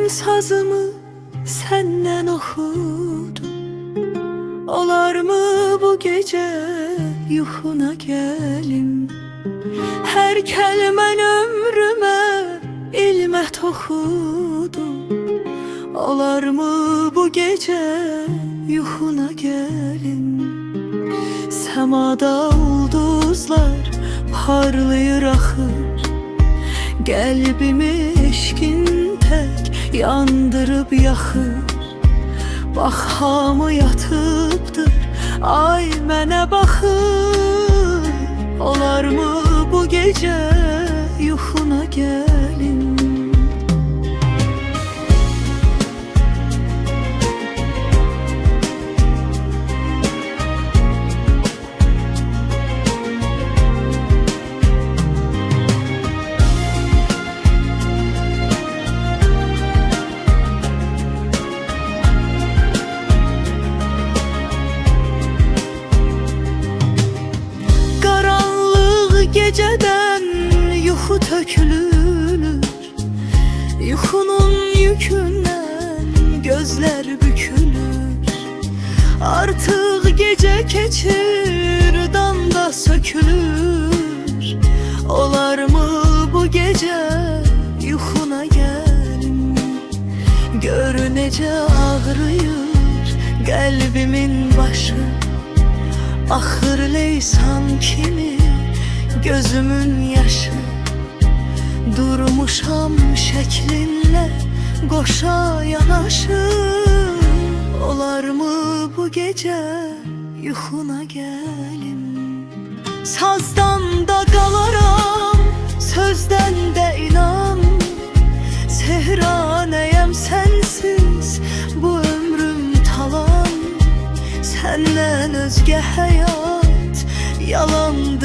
sazımı senden oxudum. Olar mı bu gece yuxuna gəlim? Hər kəlmən ömrümə ilmə toxudum. Olar mı bu gece yuxuna gəlim? Səmada ulduzlar parlayır axır, qəlbimi eşkin tək yandırıb yaxır. Bax hamı yatıbdır, ay mənə baxır. Olar mı bu gece yuxuna gəlim? Geceden yuxu tökülür, yuxunun yükündən gözlər bükülür. Artıq gece keçir, damda sökülür. Olar mı bu gece yuxuna gəlim? Gör necə ağrıyır qəlbimin başı. Axır leysan kimi gözümün yaşı. Durmuşam şəklinlə qoşa yanaşı. Olar mı bu gece yuxuna gəlim? Sazdan da qalaram, sözdən də inan. Sehranəyəm sənsiz, bu ömrüm talan. Səndən özgə həyat yalan